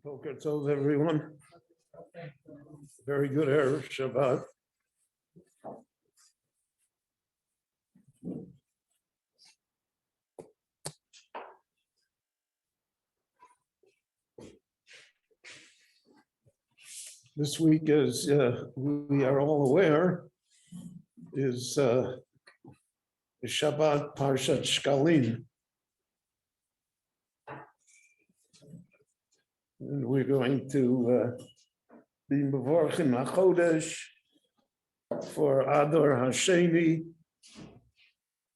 Okay, so everyone, very good Erev Shabbat. This week, as we are all aware, is Shabbat Parsha Shkalim. And we're going to be Mevorchim HaChodesh for Adar Hasheni.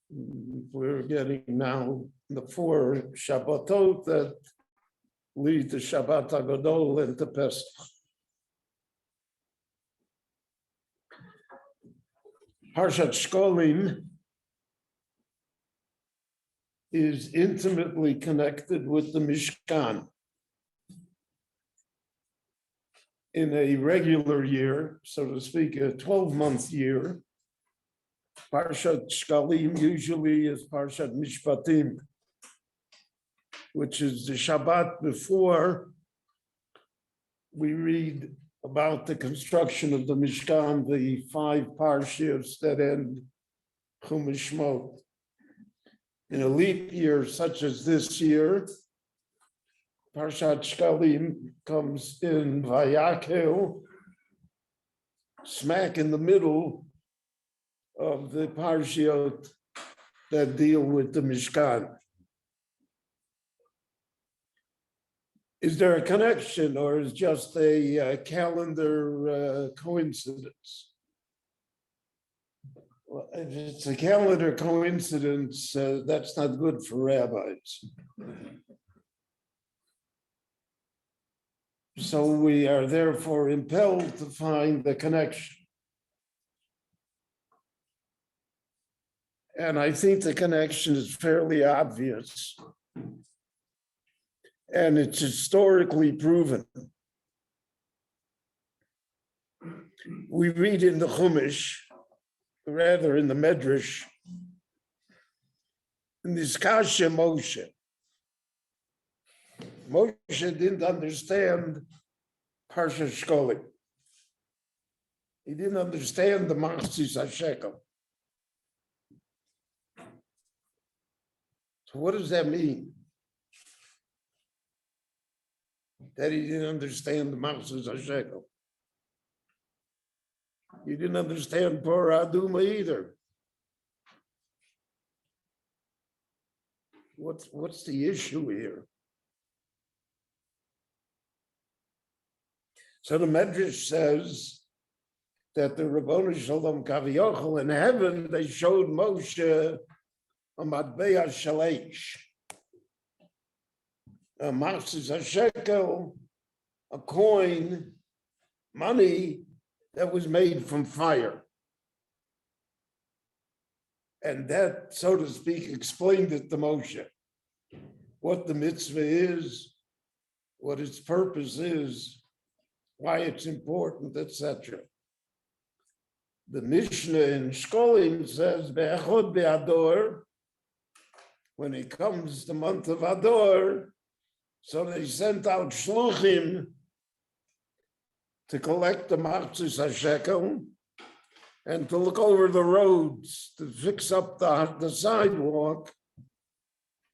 We're getting now the 4 Shabbatot that lead to Shabbat HaGadol and to Pesach. Parshat Shkalim is intimately connected with the Mishkan. In a regular year, so to speak, a 12-month year, Parshat Shkalim usually is Parshat Mishpatim, which is the Shabbat before we read about the construction of the Mishkan, the 5 Parshios that end Chumash Shmot. In a leap year such as this year, Parshat Shkalim comes in Vayakhel, smack in the middle of the Parshiot that deal with the Mishkan. Is there a connection, or is just a calendar coincidence? Well, if it's a calendar coincidence, that's not good for rabbis. So we are therefore impelled to find the connection. And I think the connection is fairly obvious. And it's historically proven. We read in the Chumash, rather in the Medrash, in this Kasha Moshe. Moshe didn't understand Parsha Shkalim. He didn't understand the Machzis HaShekel. So what does that mean? That he didn't understand the Machzis HaShekel. He didn't understand Porah Aduma either. What's the issue here? So the Medrash says that the Rabbanu Shalom Kaviyachol in heaven, they showed Moshe a Matbeah Shalesh, a Machzis HaShekel, a coin, money that was made from fire. And that, so to speak, explained it to Moshe, what the mitzvah is, what its purpose is, why it's important, etc. The Mishnah in Shkolim says, Be'echod be'ador, when it comes the month of Ador, so they sent out shluchim to collect the Machzis HaShekel and to look over the roads, to fix up the sidewalk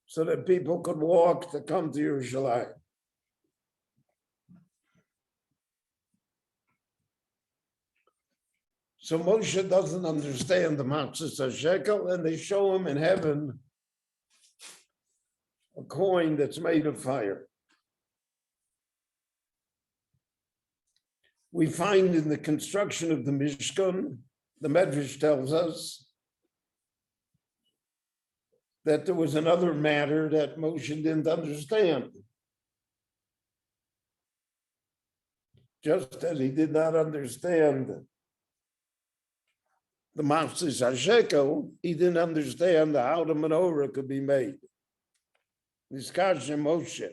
so that people could walk to come to Yerushalayim. So Moshe doesn't understand the Machzis HaShekel, and they show him in heaven a coin that's made of fire. We find in the construction of the Mishkan, the Medrash tells us that there was another matter that Moshe didn't understand. Just as he did not understand the Mafsis HaShekel, he didn't understand how the menorah could be made. Niskasha Moshe,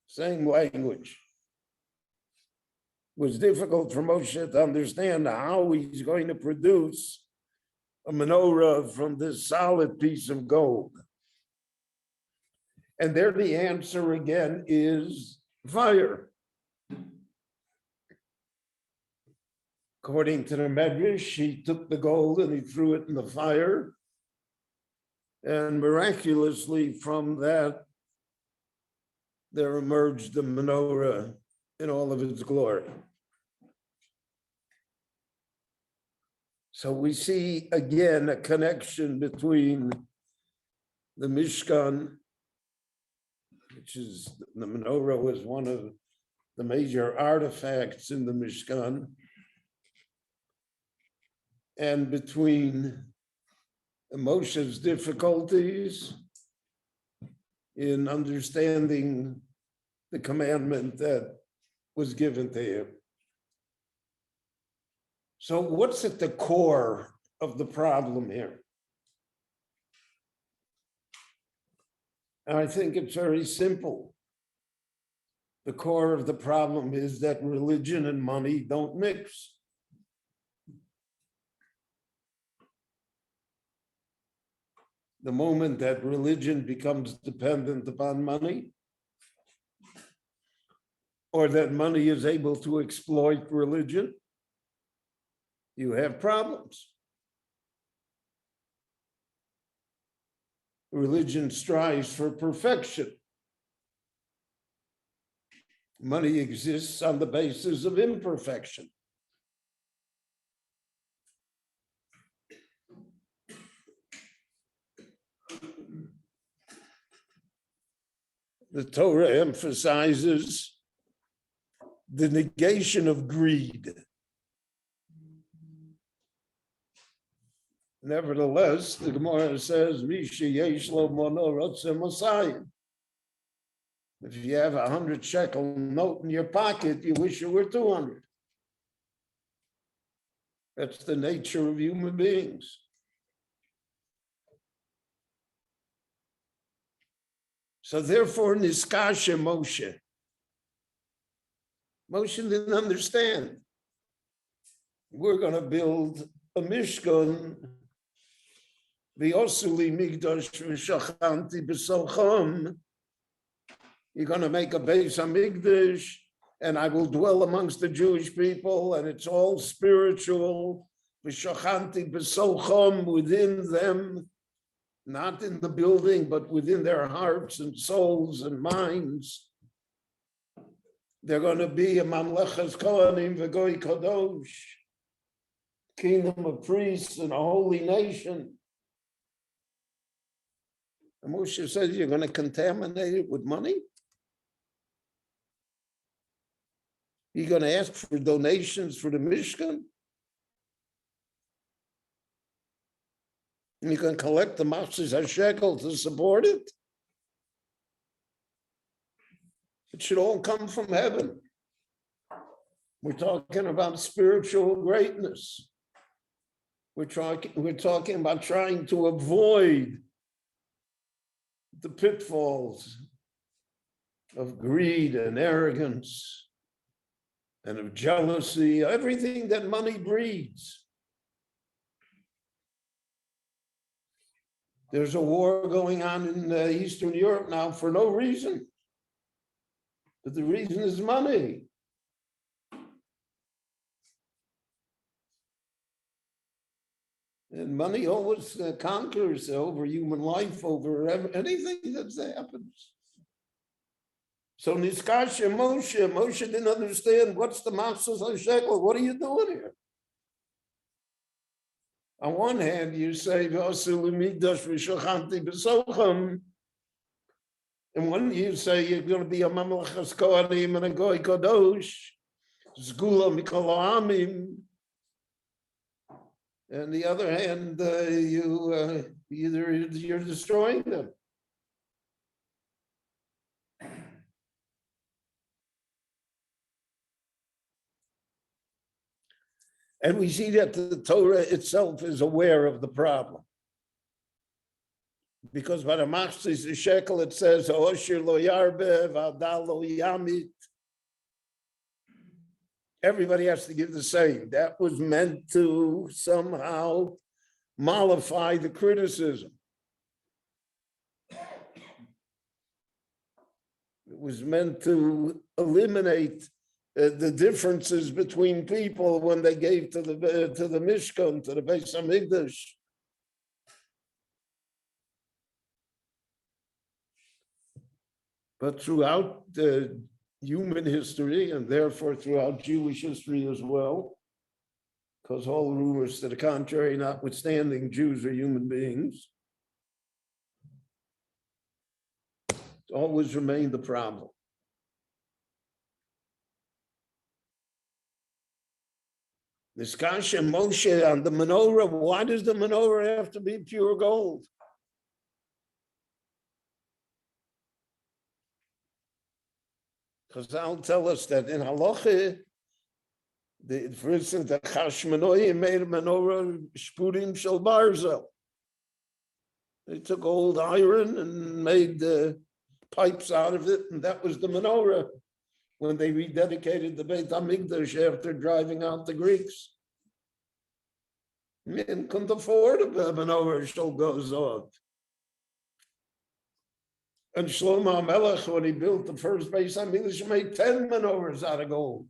same language. It was difficult for Moshe to understand how he's going to produce a menorah from this solid piece of gold. And there the answer again is fire. According to the Medrash, he took the gold and he threw it in the fire. And miraculously from that, there emerged the menorah in all of its glory. So we see again a connection between the Mishkan, which is the menorah was one of the major artifacts in the Mishkan, and between Moshe's difficulties in understanding the commandment that was given to him. So what's at the core of the problem here? And I think it's very simple. The core of the problem is that religion and money don't mix. The moment that religion becomes dependent upon money, or that money is able to exploit religion, you have problems. Religion strives for perfection. Money exists on the basis of imperfection. The Torah emphasizes the negation of greed. Nevertheless, the Gemara says, Misha yesh lo mono rotzeh mosayim. If you have 100 shekel note in your pocket, you wish it were 200. That's the nature of human beings. So therefore, Niskasha Moshe. Moshe didn't understand. We're going to build a Mishkan, v'osuli migdash v'shachanti b'socham. You're going to make a Beis HaMikdash, and I will dwell amongst the Jewish people, and it's all spiritual. V'shachanti b'socham, within them, not in the building, but within their hearts and souls and minds. They're going to be a mamlechas kohanim v'goy kadosh, kingdom of priests and a holy nation. And Moshe says, you're going to contaminate it with money? You're going to ask for donations for the Mishkan? And you can collect the Mafsis HaShekel to support it? It should all come from heaven. We're talking about spiritual greatness. We're talking about trying to avoid the pitfalls of greed and arrogance and of jealousy, everything that money breeds. There's a war going on in Eastern Europe now for no reason. But the reason is money. And money always conquers over human life, over anything that happens. So Niskasha Moshe didn't understand what's the Mafsis HaShekel. What are you doing here? On one hand, you say, and one you say you're going to be a mamlechas kohanim and a goy kadosh, zgula mikol ha'amim. And the other hand, you're destroying them. And we see that the Torah itself is aware of the problem. Because by the Machzis the shekel it says, Osher lo yarbe, v'adal lo yamit. Everybody has to give the same. That was meant to somehow mollify the criticism. It was meant to eliminate the differences between people when they gave to the Mishkan, to the Beis Hamikdash. But throughout human history, and therefore throughout Jewish history as well, because all rumors to the contrary notwithstanding, Jews are human beings, it's always remained the problem. This Kasha Moshe on the menorah, why does the menorah have to be pure gold? Because I'll tell us that in Halacha, for instance, the Chashmonoim made a menorah shpurim shel barzel. They took old iron and made the pipes out of it, and that was the menorah when they rededicated the Beit HaMikdash after driving out the Greeks. Men couldn't afford a menorah shel gozot. And Shlomo HaMelech, when he built the first Beis HaMikdash, made 10 menorahs out of gold.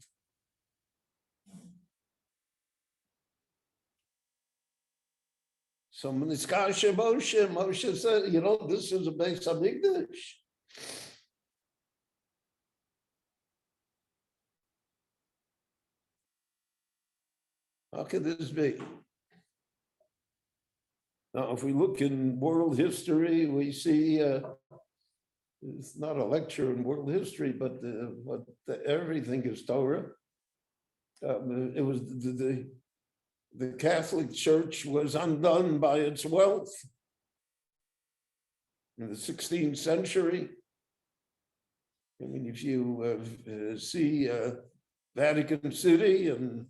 So Mishkasha Moshe said, this is a Beis HaMikdash. How could this be? Now, if we look in world history, we see it's not a lecture in world history, but everything is Torah. It was the Catholic Church was undone by its wealth in the 16th century. I mean, if you see Vatican City and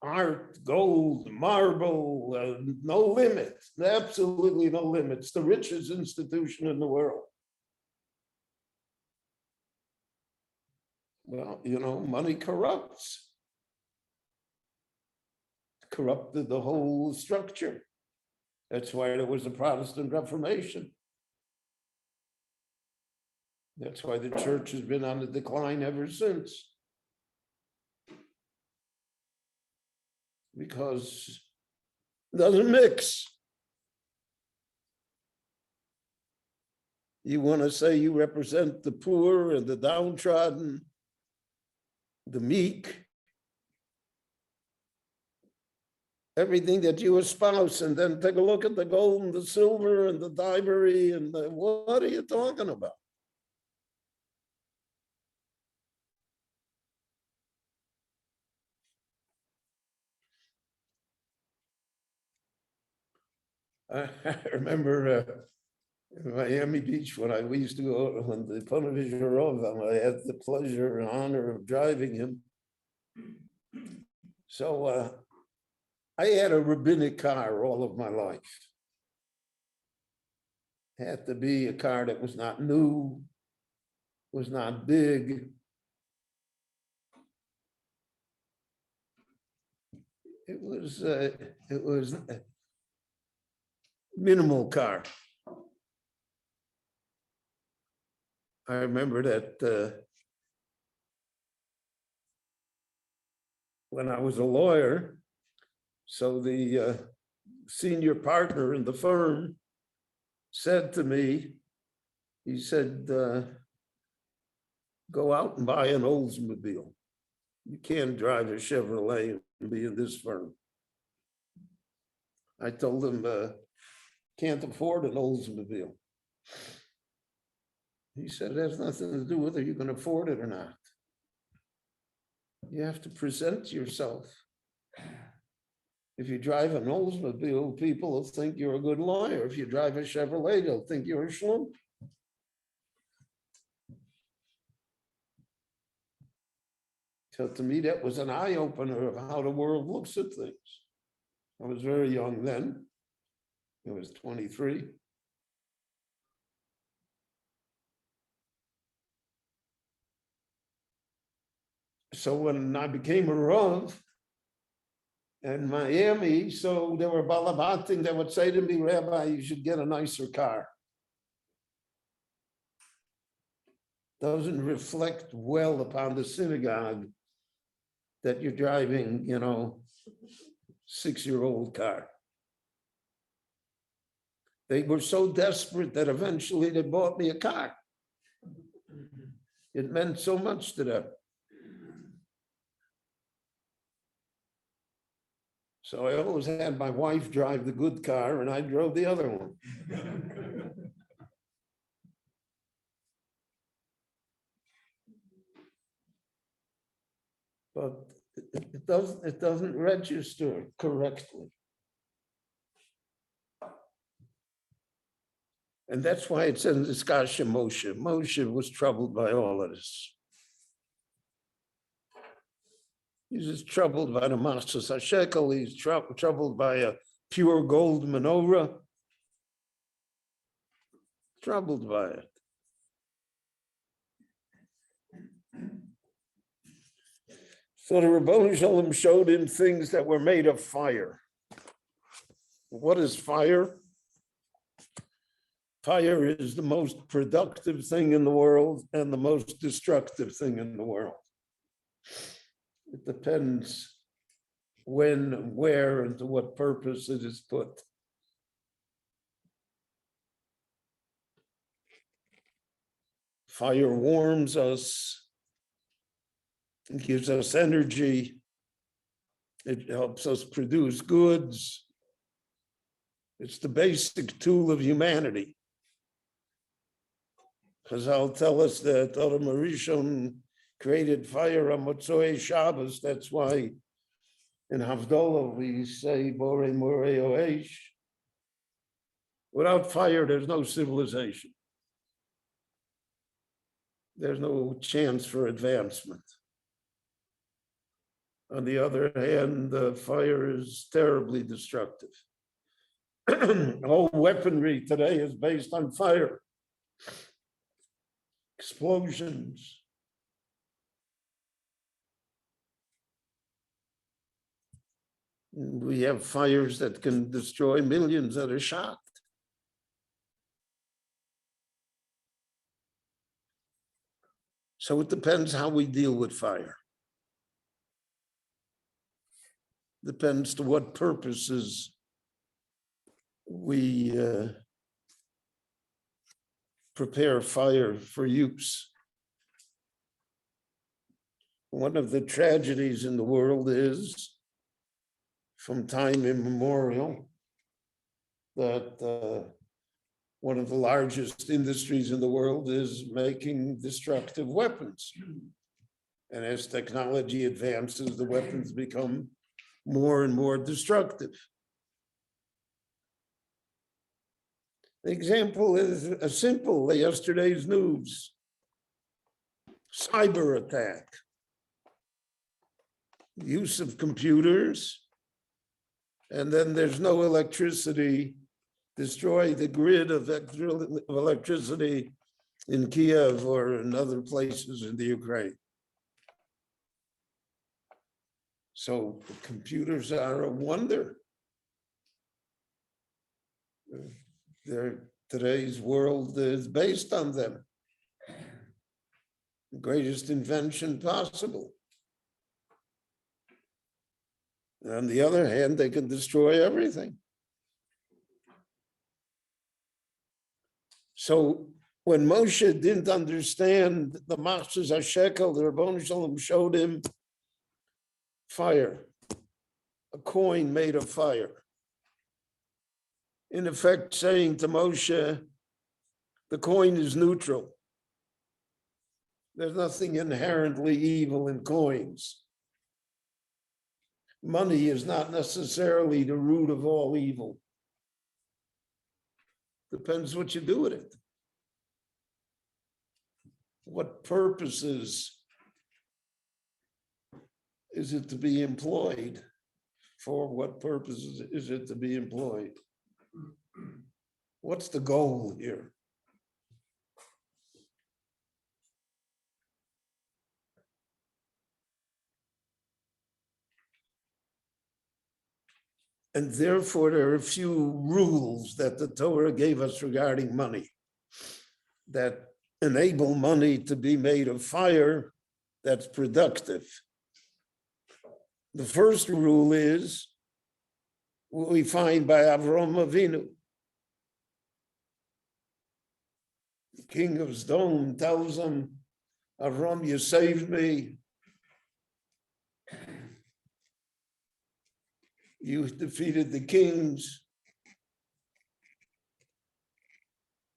art, gold, marble, no limits, absolutely no limits, the richest institution in the world. Well, money corrupts. Corrupted the whole structure. That's why there was a Protestant Reformation. That's why the church has been on the decline ever since. Because it doesn't mix. You want to say you represent the poor and the downtrodden, the meek, everything that you espouse, and then take a look at the gold and the silver and the ivory and what are you talking about? I remember in Miami Beach when we used to go on the Ponevezh Rov, I had the pleasure and honor of driving him. So I had a rabbinic car all of my life. It had to be a car that was not new, was not big. It was a minimal car. I remember that when I was a lawyer, so the senior partner in the firm said to me, he said, go out and buy an Oldsmobile. You can't drive a Chevrolet and be in this firm. I told him, can't afford an Oldsmobile. He said, it has nothing to do with whether you can afford it or not. You have to present yourself. If you drive an Oldsmobile, people will think you're a good lawyer. If you drive a Chevrolet, they'll think you're a schlump. So to me, that was an eye opener of how the world looks at things. I was very young then. I was 23. So when I became a Rav in Miami, so there were Balabatim that would say to me, Rabbi, you should get a nicer car. Doesn't reflect well upon the synagogue that you're driving, 6-year-old car. They were so desperate that eventually they bought me a car. It meant so much to them. So I always had my wife drive the good car and I drove the other one. But it doesn't register correctly. And that's why it says in Discussion Moshe. Moshe was troubled by all of this. He's just troubled by the Master Sashekel. He's troubled by a pure gold menorah. Troubled by it. So the Rabboni Shalom showed him things that were made of fire. What is fire? Fire is the most productive thing in the world and the most destructive thing in the world. It depends when, where, and to what purpose it is put. Fire warms us. It gives us energy. It helps us produce goods. It's the basic tool of humanity. Chazal tell us that Adam Rishon created fire on Motzoi Shabbos. That's why in Havdalah we say Borei Morei Oesh. Without fire, there's no civilization. There's no chance for advancement. On the other hand, the fire is terribly destructive. All weaponry today is based on fire. Explosions. We have fires that can destroy millions that are shot. So it depends how we deal with fire. Depends to what purposes we prepare fire for use. One of the tragedies in the world is, from time immemorial, that one of the largest industries in the world is making destructive weapons. And as technology advances, the weapons become more and more destructive. The example is a simple, yesterday's news. Cyber attack. Use of computers, and then there's no electricity, destroy the grid of electricity in Kiev or in other places in the Ukraine. So the computers are a wonder. Today's world is based on them. The greatest invention possible. And on the other hand, they can destroy everything. So when Moshe didn't understand the Masters HaShekel, the Rabboni Shalom showed him fire, a coin made of fire. In effect, saying to Moshe, the coin is neutral. There's nothing inherently evil in coins. Money is not necessarily the root of all evil. Depends what you do with it. What purposes is it to be employed? For what purposes is it to be employed? What's the goal here? And therefore, there are a few rules that the Torah gave us regarding money that enable money to be made of fire that's productive. The first rule is what we find by Avraham Avinu. The king of Sodom tells him, Avram, you saved me. You defeated the kings.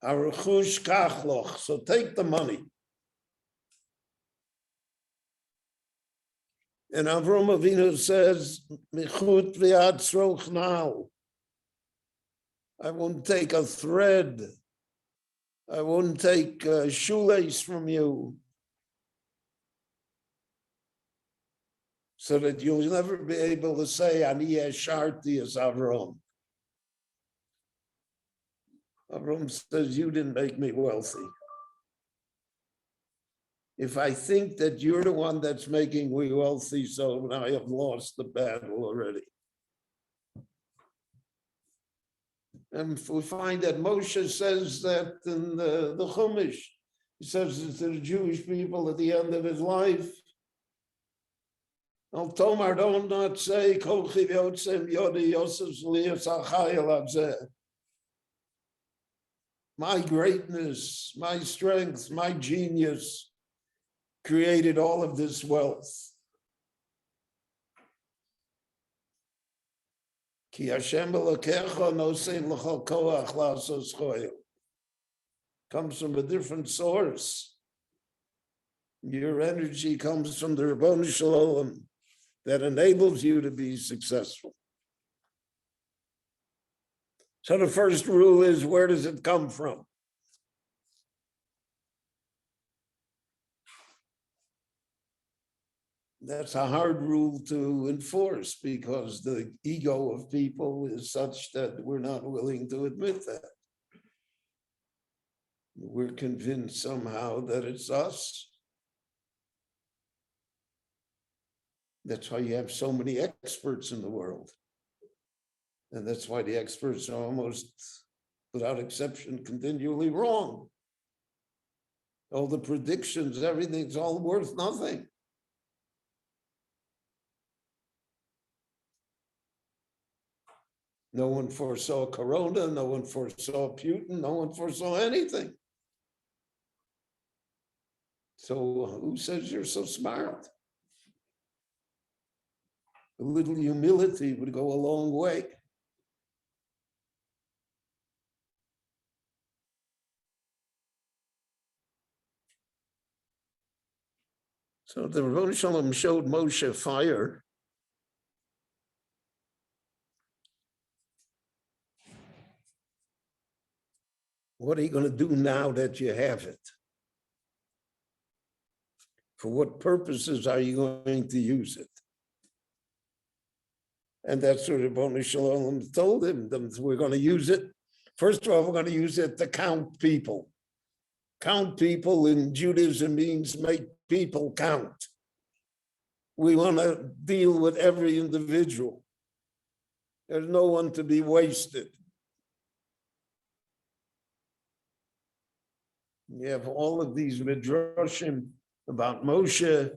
Aruchush kachloch. So take the money. And Avram Avinu says, Michut v'yad tzroch now. I won't take a thread. I won't take a shoelace from you. So that you'll never be able to say, Ani yesharti as Avram. Avram says, you didn't make me wealthy. If I think that you're the one that's making me wealthy, so I have lost the battle already. And we find that Moshe says that in the Chumash. He says it to the Jewish people at the end of his life. Al Tomar, don't not say, Kochi v'yotzem yodi Yosef Zlias achayel hazeh. My greatness, my strength, my genius created all of this wealth. Ki Hashem Elokecha nosei l'chol koach la'asos choyel. Comes from a different source. Your energy comes from the Ribono Shel Olam that enables you to be successful. So the first rule is, where does it come from? That's a hard rule to enforce because the ego of people is such that we're not willing to admit that. We're convinced somehow that it's us. That's why you have so many experts in the world. And that's why the experts are almost, without exception, continually wrong. All the predictions, everything's all worth nothing. No one foresaw Corona, no one foresaw Putin, no one foresaw anything. So who says you're so smart? A little humility would go a long way. So the Ribono Shel Olam showed Moshe fire. What are you going to do now that you have it? For what purposes are you going to use it? And that's what Ribono Shel Olam told him. We're going to use it. First of all, we're going to use it to count people. Count people in Judaism means make people count. We want to deal with every individual. There's no one to be wasted. You have all of these midrashim about Moshe,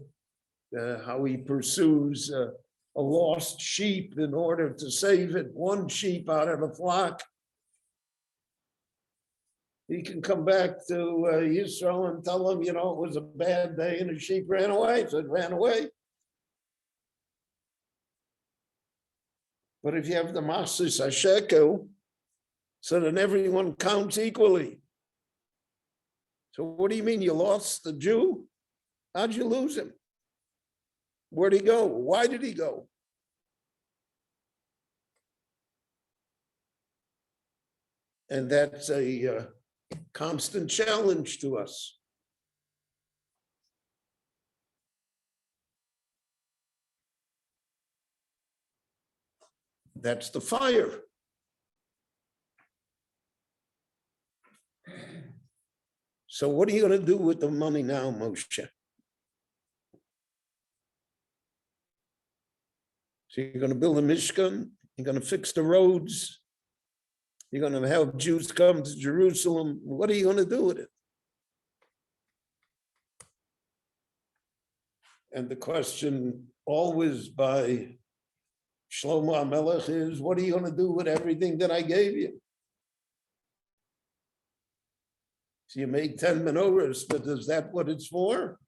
how he pursues a lost sheep in order to save it, one sheep out of the flock. He can come back to Yisrael and tell them, it was a bad day and the sheep ran away. So it ran away. But if you have the Masis HaShekel, so then everyone counts equally. So what do you mean you lost the Jew? How'd you lose him? Where'd he go? Why did he go? And that's a constant challenge to us. That's the fire. So what are you going to do with the money now, Moshe? So you're going to build a Mishkan, you're going to fix the roads, you're going to help Jews come to Jerusalem. What are you going to do with it? And the question always by Shlomo HaMelech is, what are you going to do with everything that I gave you? So you made 10 menorahs, but is that what it's for?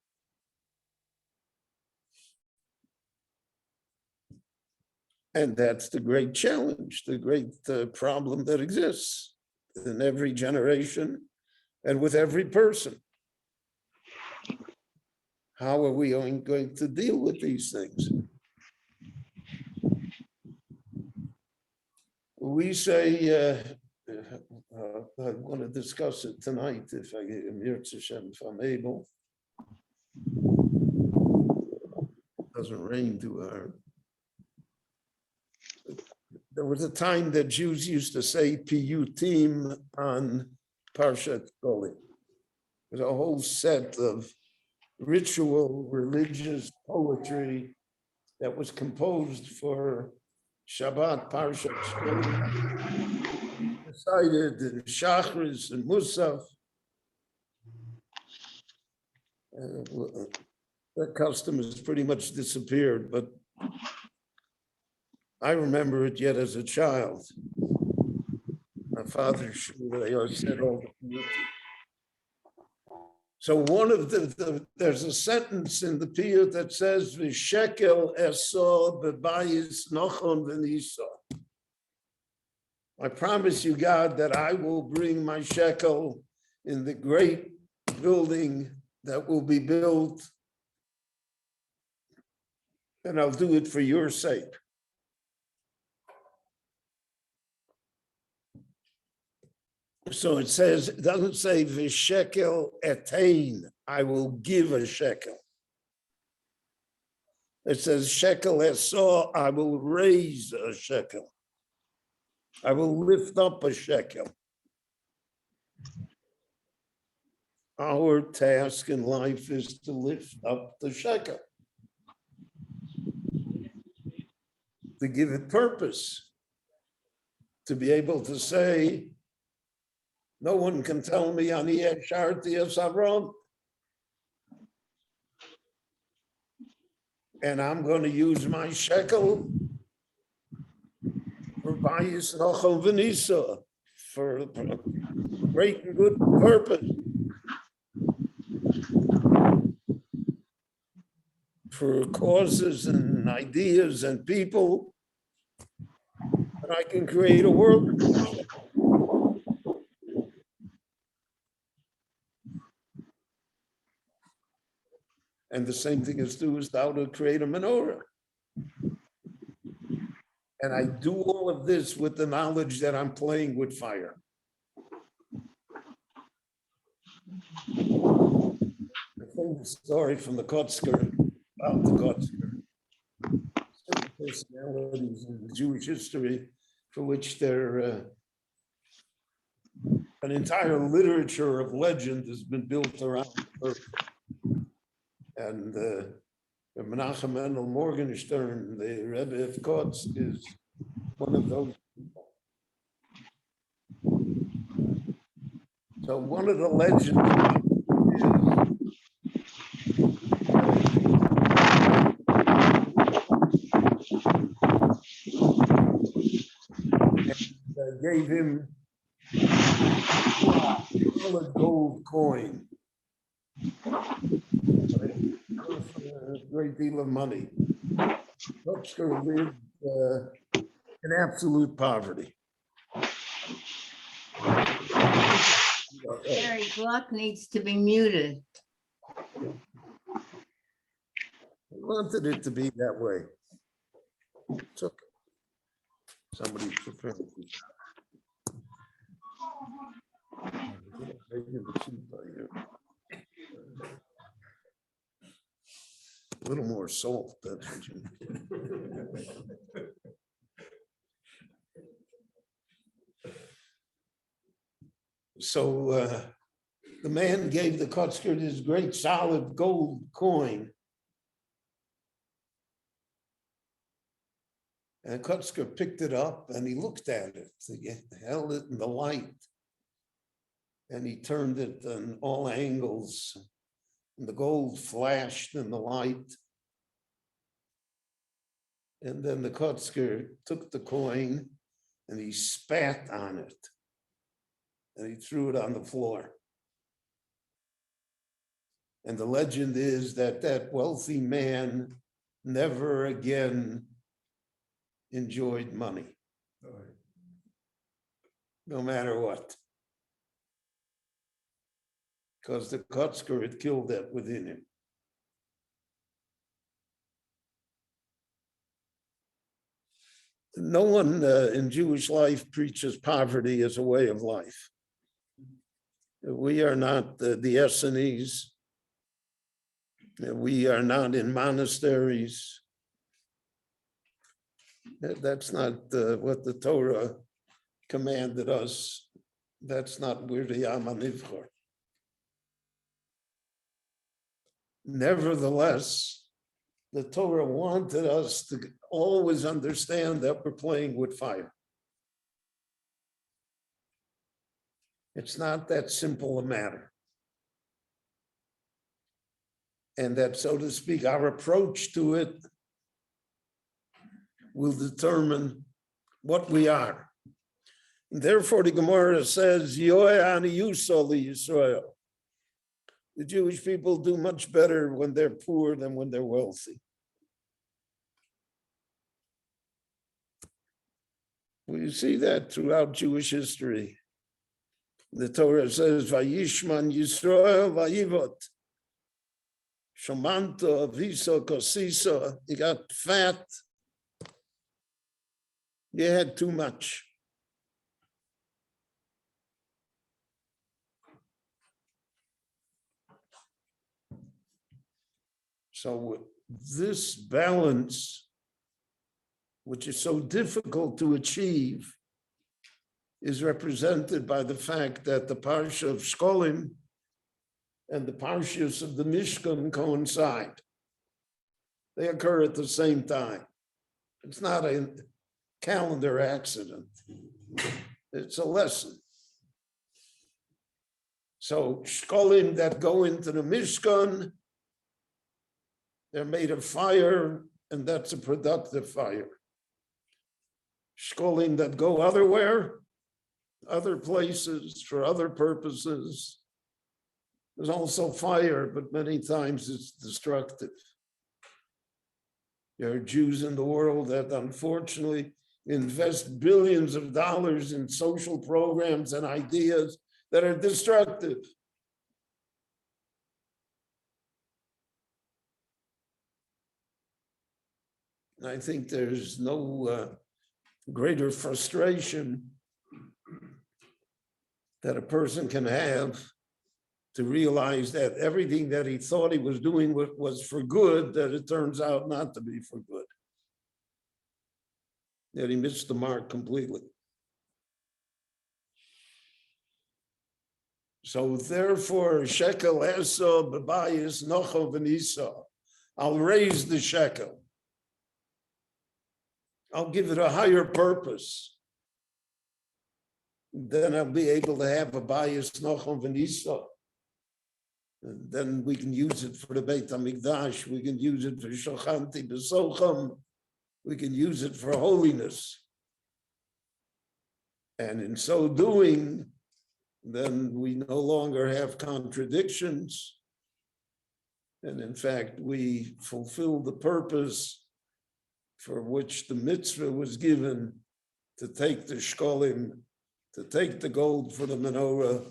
And that's the great challenge, the great problem that exists in every generation and with every person. How are we going to deal with these things? We say, I want to discuss it tonight if I'm able. It doesn't rain too hard. There was a time that Jews used to say piyutim on Parsha Shiur. There's a whole set of ritual religious poetry that was composed for Shabbat Parsha Shiur, recited in Shachris and Musaf. That custom has pretty much disappeared, but I remember it yet as a child. My father said all the. So one of there's a sentence in the piyut that says, "V'shekel esor bebayis nochon v'nisa." I promise you, God, that I will bring my shekel in the great building that will be built, and I'll do it for your sake. So it says, it doesn't say v'shekel etain, I will give a shekel. It says shekel esor, I will raise a shekel. I will lift up a shekel. Our task in life is to lift up the shekel, to give it purpose, to be able to say, no one can tell me ani sharti as Avram. And I'm going to use my shekel for bayis nochon v'nisa, for a great and good purpose. For causes and ideas and people, and I can create a world. And the same thing is true as how to create a menorah. And I do all of this with the knowledge that I'm playing with fire. I told the story from the Kotzker, about the Kotzker. Certain personalities in Jewish history for which there an entire literature of legend has been built around her. And Menachem Mendel Morgenstern, the Rebbe of Kotz, is one of those people. So one of the legends is gave him a gold coin. A great deal of money. Kotzker lived in absolute poverty. Gary Gluck needs to be muted. I wanted it to be that way. It's okay. Somebody prepared it. A little more salt. That's what you So the man gave the Kotzker this great solid gold coin. And Kotzker picked it up and he looked at it. He held it in the light. And he turned it on all angles. And the gold flashed in the light. And then the Kotzker took the coin and he spat on it. And he threw it on the floor. And the legend is that that wealthy man never again enjoyed money, no matter what. Because the Kotzker had killed that within him. No one in Jewish life preaches poverty as a way of life. We are not the Essenes. We are not in monasteries. That's not what the Torah commanded us. That's not Miriam HaNivchar. Nevertheless, the Torah wanted us to always understand that we're playing with fire. It's not that simple a matter. And that, so to speak, our approach to it will determine what we are. And therefore, the Gemara says, Yo'ani Yusol Yisrael. The Jewish people do much better when they're poor than when they're wealthy. We see that throughout Jewish history. The Torah says, Vayishman Yisrael Vayivot. Shamanto, Avisa, Kosisa, you got fat. You had too much. So this balance, which is so difficult to achieve, is represented by the fact that the Parsha of Shkolim and the Parshas of the Mishkan coincide. They occur at the same time. It's not a calendar accident. It's a lesson. So Shkolim that go into the Mishkan, they're made of fire, and that's a productive fire. Shkolim that go other places, for other purposes, there's also fire, but many times it's destructive. There are Jews in the world that unfortunately invest billions of dollars in social programs and ideas that are destructive. And I think there's no greater frustration that a person can have to realize that everything that he thought he was doing was for good, that it turns out not to be for good. That he missed the mark completely. So therefore, shekel eso b'bayis nocho v'nisa. I'll raise the shekel. I'll give it a higher purpose. Then I'll be able to have a bayis nocho v'nisa. And then we can use it for the Beit HaMikdash. We can use it for Shochanti B'Socham. We can use it for holiness. And in so doing, then we no longer have contradictions. And in fact, we fulfill the purpose for which the mitzvah was given, to take the shkolim, to take the gold for the menorah,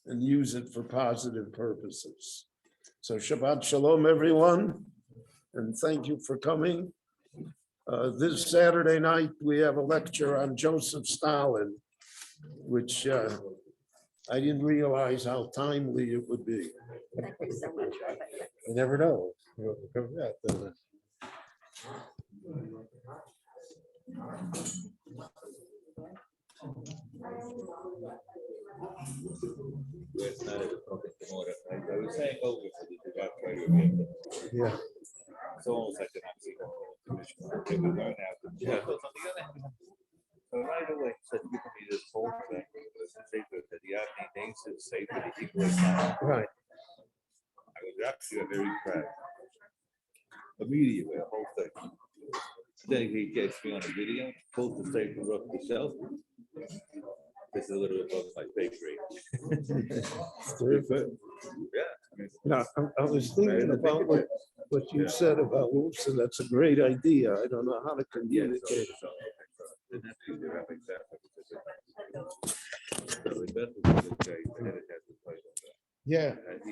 and use it for positive purposes. So Shabbat Shalom, everyone, and thank you for coming. This Saturday night, we have a lecture on Joseph Stalin, which I didn't realize how timely it would be. Thank you so much, Rabbi. You never know. was saying over for the Shabbat prayer. Yeah. It's almost like an oxymoron. Okay, we learn how to. Yeah. So right away, said, give me this whole thing. Say that the Yavni names it, say that the equal. Right. I was actually very proud. Immediately, the whole thing. Then he gets me on a video, pulls the staple up the shelf. This is a little above my pay grade. Terrific. Yeah. I mean, Now, I was thinking about what you said about Wolfson. That's a great idea. I don't know how to communicate. the nephew, the rabbi said, so the best was the guy, the head of the place. Yeah. And he